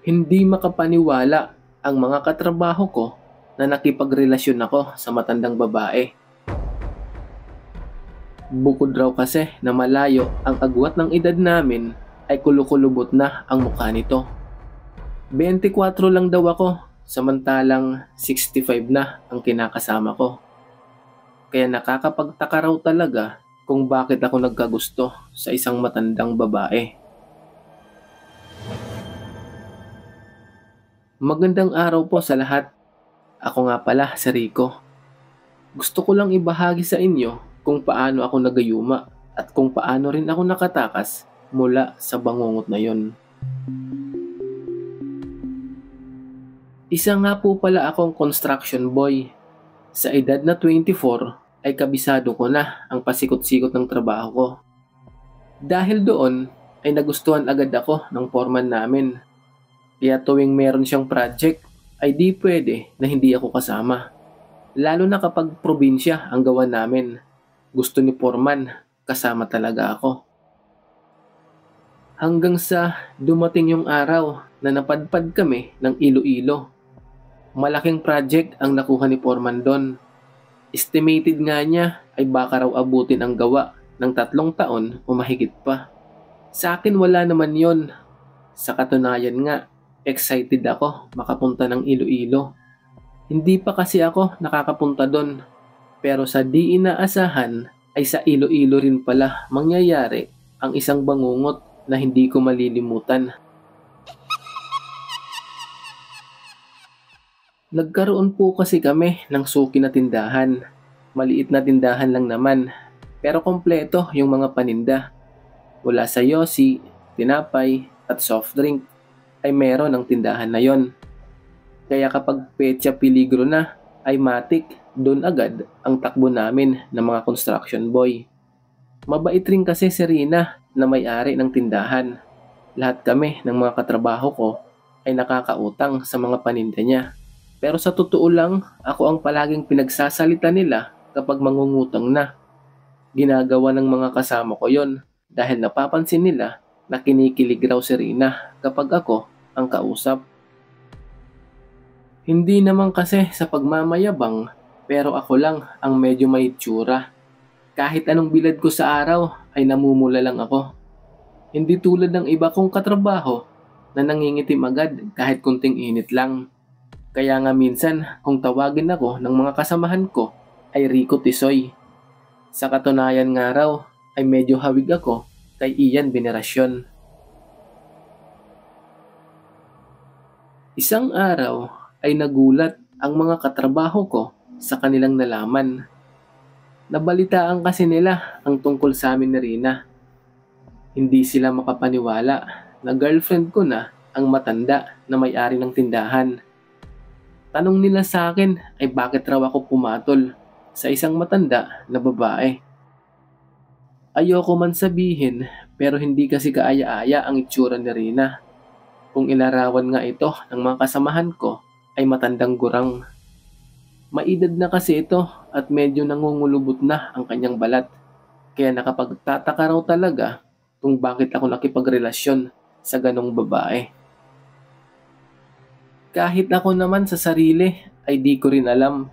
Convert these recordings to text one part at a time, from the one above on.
Hindi makapaniwala ang mga katrabaho ko na nakipagrelasyon ako sa matandang babae. Bukod raw kasi na malayo ang agwat ng edad namin ay kulukulubot na ang mukha nito. 24 lang daw ako, samantalang 65 na ang kinakasama ko. Kaya nakakapagtaka raw talaga kung bakit ako nagkagusto sa isang matandang babae. Magandang araw po sa lahat. Ako nga pala si Rico. Gusto ko lang ibahagi sa inyo kung paano ako nagayuma at kung paano rin ako nakatakas mula sa bangungot na yon. Isa nga po pala akong construction boy. Sa edad na 24 ay kabisado ko na ang pasikot-sikot ng trabaho ko. Dahil doon ay nagustuhan agad ako ng foreman namin. Kaya tuwing meron siyang project ay di pwede na hindi ako kasama. Lalo na kapag probinsya ang gawa namin. Gusto ni foreman, kasama talaga ako. Hanggang sa dumating yung araw na napadpad kami ng Iloilo. Malaking project ang nakuha ni foreman doon. Estimated nga niya ay baka raw abutin ang gawa ng 3 taon o mahigit pa. Sa akin wala naman yon. Sa katunayan nga, excited ako makapunta ng Iloilo. Hindi pa kasi ako nakakapunta doon. Pero sa di inaasahan ay sa Iloilo rin pala mangyayari ang isang bangungot na hindi ko malilimutan. Nagkaroon po kasi kami ng suki na tindahan. Maliit na tindahan lang naman, pero kompleto yung mga paninda. Mula sa yosi, tinapay, at soft drink ay meron ang tindahan na yon. Kaya kapag petsa peligro na, ay matik, doon agad ang takbo namin ng mga construction boy. Mabait rin kasi si Rina na may-ari ng tindahan. Lahat kami ng mga katrabaho ko ay nakakautang sa mga paninda niya. Pero sa totoo lang, ako ang palaging pinagsasalita nila kapag mangungutang na. Ginagawa ng mga kasama ko yon dahil napapansin nila na kinikilig raw si Rina kapag ako ang kausap. Hindi naman kasi sa pagmamayabang, pero ako lang ang medyo may itsura. Kahit anong bilad ko sa araw ay namumula lang ako. Hindi tulad ng iba kong katrabaho na nangingitim agad kahit kunting init lang. Kaya nga minsan kung tawagin ako ng mga kasamahan ko ay Rico Tisoy. Sa katunayan nga raw ay medyo hawig ako kay Ian Veneracion. Isang araw ay nagulat ang mga katrabaho ko sa kanilang nalaman. Nabalitaan kasi nila ang tungkol sa amin ni Rina. Hindi sila makapaniwala na girlfriend ko na ang matanda na may-ari ng tindahan. Tanong nila sa akin ay bakit raw ako pumatol sa isang matanda na babae. Ayoko man sabihin pero hindi kasi kaaya-aya ang itsura ni Rina. Kung ilarawan nga ito ng mga kasamahan ko ay matandang gurang. Maedad na kasi ito at medyo nangungulubot na ang kanyang balat. Kaya nakapagtataka raw talaga kung bakit ako nakipagrelasyon sa ganong babae. Kahit ako naman sa sarili ay di ko rin alam.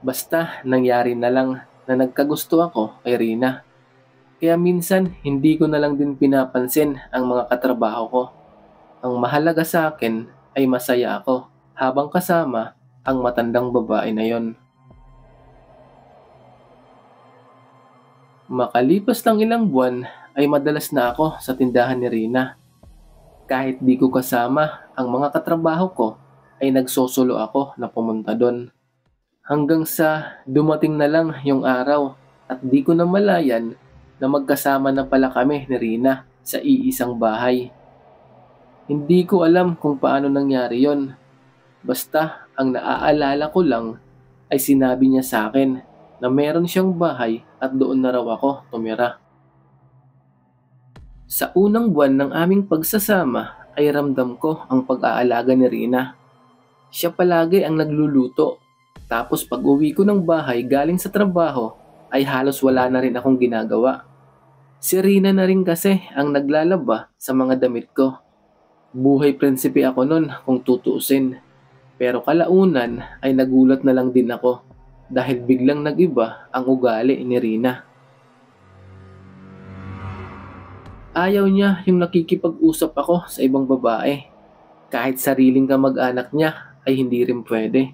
Basta nangyari na lang na nagkagusto ako kay Rina. Kaya minsan hindi ko na lang din pinapansin ang mga katrabaho ko. Ang mahalaga sa akin ay masaya ako habang kasama ang matandang babae na yon. Makalipas lang ilang buwan ay madalas na ako sa tindahan ni Rina. Kahit di ko kasama ang mga katrabaho ko ay nagsosolo ako na pumunta doon. Hanggang sa dumating na lang yung araw at di ko na malayan na magkasama na pala kami ni Rina sa iisang bahay. Hindi ko alam kung paano nangyari yon. Basta ang naaalala ko lang ay sinabi niya sa akin na meron siyang bahay at doon na raw ako tumira. Sa unang buwan ng aming pagsasama ay ramdam ko ang pag-aalaga ni Rina. Siya palagi ang nagluluto. Tapos pag uwi ko ng bahay galing sa trabaho ay halos wala na rin akong ginagawa. Si Rina na rin kasi ang naglalaba sa mga damit ko. Buhay prinsipe ako nun kung tutuusin. Pero kalaunan ay nagulat na lang din ako dahil biglang nag-iba ang ugali ni Rina. Ayaw niya yung nakikipag-usap ako sa ibang babae. Kahit sariling kamag-anak niya ay hindi rin pwede.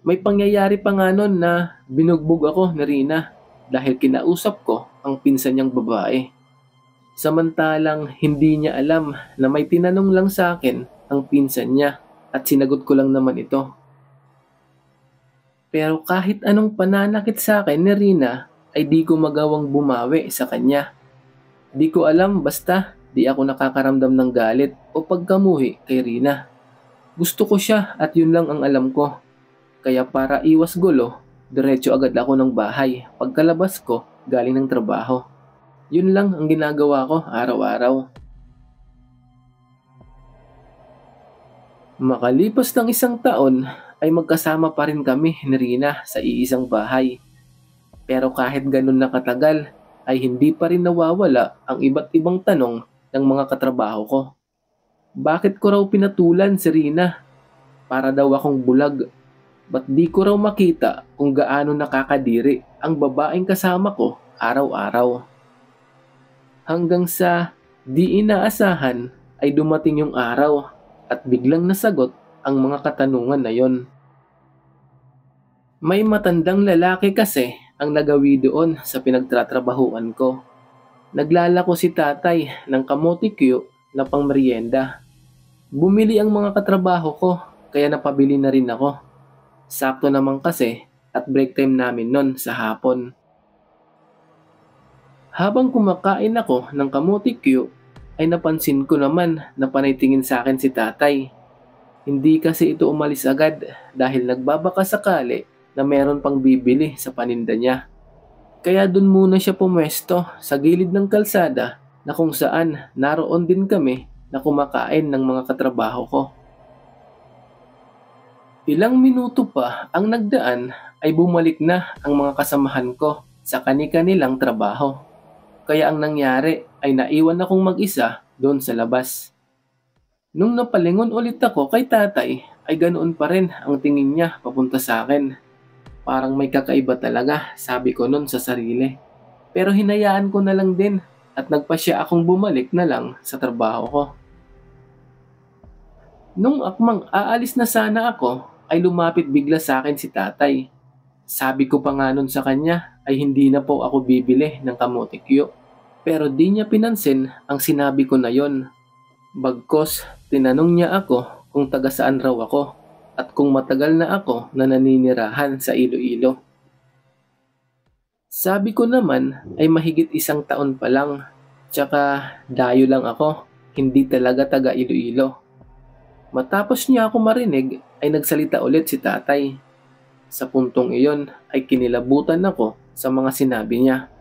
May pangyayari pa nga nun na binugbog ako ni Rina dahil kinausap ko ang pinsan niyang babae. Samantalang hindi niya alam na may tinanong lang sa akin ang pinsan niya at sinagot ko lang naman ito. Pero kahit anong pananakit sa akin ni Rina ay di ko magawang bumawi sa kanya. Di ko alam basta di ako nakakaramdam ng galit o pagkamuhi kay Rina. Gusto ko siya at yun lang ang alam ko. Kaya para iwas gulo, diretso agad ako ng bahay pagkalabas ko galing ng trabaho. Yun lang ang ginagawa ko araw-araw. Makalipas ng 1 taon ay magkasama pa rin kami ni Rina sa iisang bahay. Pero kahit ganun na katagal ay hindi pa rin nawawala ang iba't ibang tanong ng mga katrabaho ko. Bakit ko raw pinatulan si Rina? Para daw akong bulag. Ba't di ko raw makita kung gaano nakakadiri ang babaeng kasama ko araw-araw? Hanggang sa di inaasahan ay dumating yung araw at biglang nasagot ang mga katanungan na yon. May matandang lalaki kasi ang nagawi doon sa pinagtatrabahuan ko. Naglalako si tatay ng kamote Q na pangmeryenda. Bumili ang mga katrabaho ko kaya napabili na rin ako. Sakto naman kasi at break time namin nun sa hapon. Habang kumakain ako ng kamote Q ay napansin ko naman na panay tingin sa akin si tatay. Hindi kasi ito umalis agad dahil nagbabaka sakali na meron pang bibili sa paninda niya. Kaya dun muna siya pumwesto sa gilid ng kalsada na kung saan naroon din kami na kumakain ng mga katrabaho ko. Ilang minuto pa ang nagdaan ay bumalik na ang mga kasamahan ko sa kani-kanilang trabaho. Kaya ang nangyari ay naiwan akong mag-isa doon sa labas. Nung napalingon ulit ako kay tatay ay ganoon pa rin ang tingin niya papunta sa akin. Parang may kakaiba talaga, sabi ko nun sa sarili. Pero hinayaan ko na lang din at nagpasya akong bumalik na lang sa trabaho ko. Nung akmang aalis na sana ako ay lumapit bigla sa akin si tatay. Sabi ko pa nga nun sa kanya ay hindi na po ako bibili ng kamote Q. Pero di niya pinansin ang sinabi ko na yon. Bagkos, tinanong niya ako kung taga saan raw ako at kung matagal na ako na naninirahan sa Iloilo. Sabi ko naman ay mahigit 1 taon pa lang, tsaka dayo lang ako, hindi talaga taga Iloilo. Matapos niya ako marinig ay nagsalita ulit si tatay. Sa puntong iyon ay kinilabutan ako sa mga sinabi niya.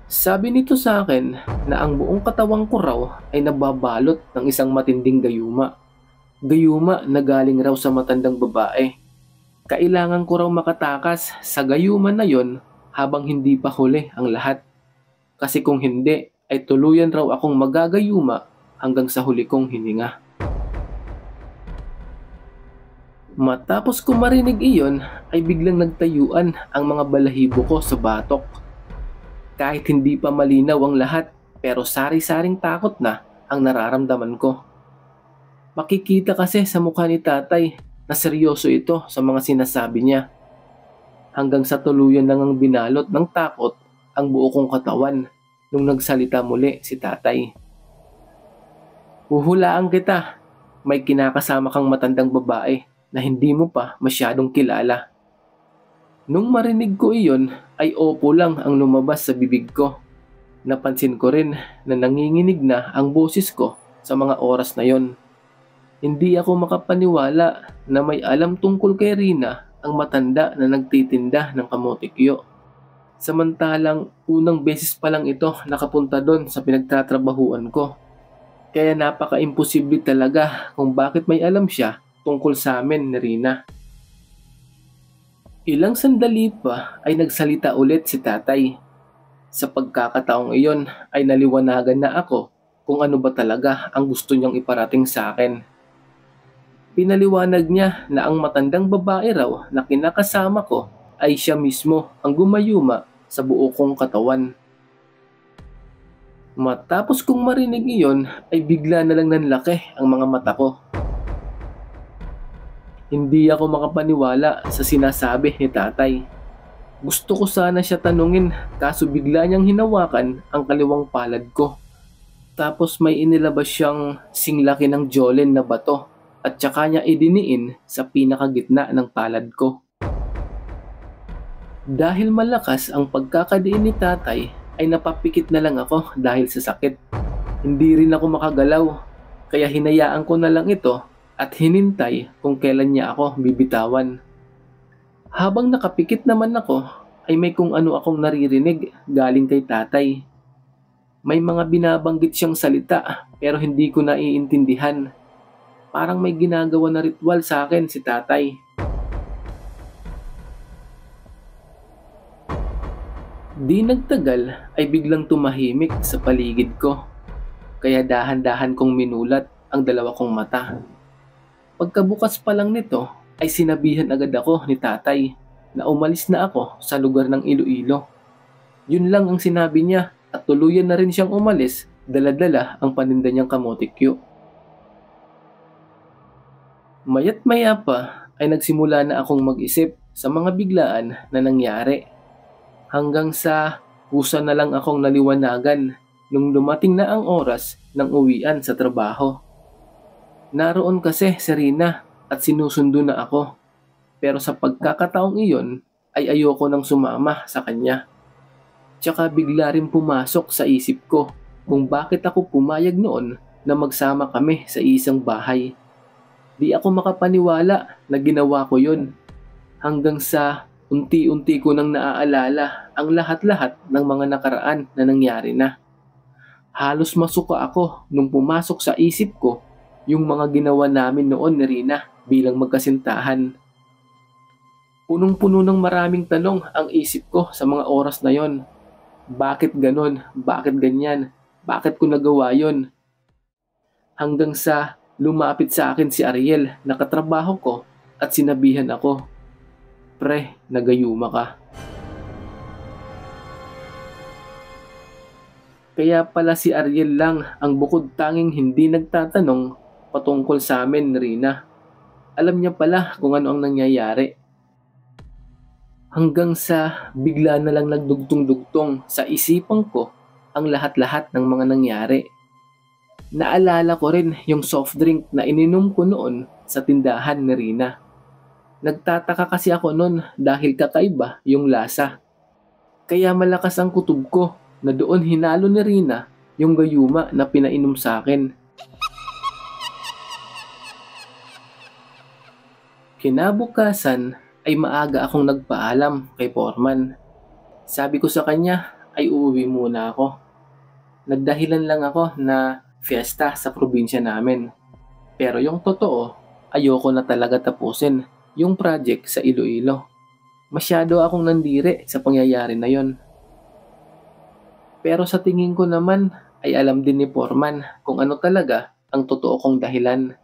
Sabi nito sa akin na ang buong katawan ko raw ay nababalot ng isang matinding gayuma. Gayuma na galing raw sa matandang babae. Kailangan ko raw makatakas sa gayuma na yon habang hindi pa huli ang lahat. Kasi kung hindi ay tuluyan raw akong magagayuma hanggang sa huli kong hininga. Matapos ko marinig iyon ay biglang nagtayuan ang mga balahibo ko sa batok. Kahit hindi pa malinaw ang lahat pero sari-saring takot na ang nararamdaman ko. Makikita kasi sa mukha ni tatay na seryoso ito sa mga sinasabi niya. Hanggang sa tuluyan lang ang binalot ng takot ang buo kong katawan nung nagsalita muli si tatay. Huhulaan kita, may kinakasama kang matandang babae na hindi mo pa masyadong kilala. Nung marinig ko iyon ay opo lang ang lumabas sa bibig ko. Napansin ko rin na nanginginig na ang boses ko sa mga oras na yon. Hindi ako makapaniwala na may alam tungkol kay Rina ang matanda na nagtitinda ng kamote Q. Samantalang unang beses pa lang ito nakapunta doon sa pinagtatrabahuan ko. Kaya napaka-imposible talaga kung bakit may alam siya tungkol sa amin ni Rina. Ilang sandali pa ay nagsalita ulit si tatay. Sa pagkakataong iyon ay naliwanagan na ako kung ano ba talaga ang gusto niyang iparating sa akin. Pinaliwanag niya na ang matandang babae raw na kinakasama ko ay siya mismo ang gumayuma sa buo kong katawan. Matapos kong marinig iyon ay bigla na lang nanlaki ang mga mata ko. Hindi ako makapaniwala sa sinasabi ni tatay. Gusto ko sana siya tanungin kaso bigla niyang hinawakan ang kaliwang palad ko. Tapos may inilabas siyang singlaki ng jolen na bato at saka niya idiniin sa pinakagitna ng palad ko. Dahil malakas ang pagkakadiin ni tatay ay napapikit na lang ako dahil sa sakit. Hindi rin ako makagalaw kaya hinayaan ko na lang ito at hinintay kung kailan niya ako bibitawan. Habang nakapikit naman ako ay may kung ano akong naririnig galing kay tatay. May mga binabanggit siyang salita pero hindi ko naiintindihan. Parang may ginagawa na ritual sa akin si tatay. Di nagtagal ay biglang tumahimik sa paligid ko. Kaya dahan-dahan kong minulat ang dalawa kong mata. Pagkabukas pa lang nito ay sinabihan agad ako ni tatay na umalis na ako sa lugar ng Iloilo. Yun lang ang sinabi niya at tuluyan na rin siyang umalis, dala-dala ang paninda niyang kamotikyo. Mayat maya pa ay nagsimula na akong mag-isip sa mga biglaan na nangyari. Hanggang sa kusa na lang akong naliwanagan nung dumating na ang oras ng uwian sa trabaho. Naroon kasi si Rina at sinusundo na ako. Pero sa pagkakataong iyon ay ayoko nang sumama sa kanya. Tsaka bigla rin pumasok sa isip ko kung bakit ako pumayag noon na magsama kami sa isang bahay. Di ako makapaniwala na ginawa ko yun. Hanggang sa unti-unti ko nang naaalala ang lahat-lahat ng mga nakaraan na nangyari na. Halos masuka ako nung pumasok sa isip ko yung mga ginawa namin noon ni Rina bilang magkasintahan. Punong-puno ng maraming tanong ang isip ko sa mga oras na yon. Bakit ganon? Bakit ganyan? Bakit ko nagawa yon? Hanggang sa lumapit sa akin si Ariel na katrabaho ko at sinabihan ako, "Pre, nagayuma ka." Kaya pala si Ariel lang ang bukod tanging hindi nagtatanong patungkol sa amin ni Rina. Alam niya pala kung ano ang nangyayari. Hanggang sa bigla na lang nagdugtong-dugtong sa isipan ko ang lahat-lahat ng mga nangyari. Naalala ko rin yung soft drink na ininom ko noon sa tindahan ni Rina. Nagtataka kasi ako noon dahil kakaiba yung lasa. Kaya malakas ang kutob ko na doon hinalo ni Rina yung gayuma na pinainom sa akin. Kinabukasan ay maaga akong nagpaalam kay Foreman. Sabi ko sa kanya ay uuwi muna ako. Nagdahilan lang ako na fiesta sa probinsya namin. Pero yung totoo, ayoko na talaga tapusin yung project sa Iloilo. Masyado akong nandiri sa pangyayari na yon. Pero sa tingin ko naman ay alam din ni Foreman kung ano talaga ang totoo kong dahilan.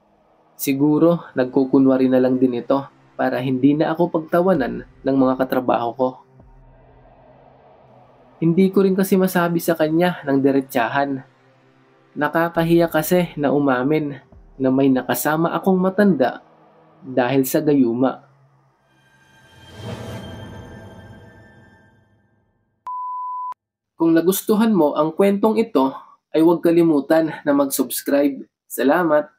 Siguro nagkukunwari na lang din ito para hindi na ako pagtawanan ng mga katrabaho ko. Hindi ko rin kasi masabi sa kanya ng diretsahan. Nakakahiya kasi na umamin na may nakasama akong matanda dahil sa gayuma. Kung nagustuhan mo ang kwentong ito, ay huwag kalimutan na mag-subscribe. Salamat!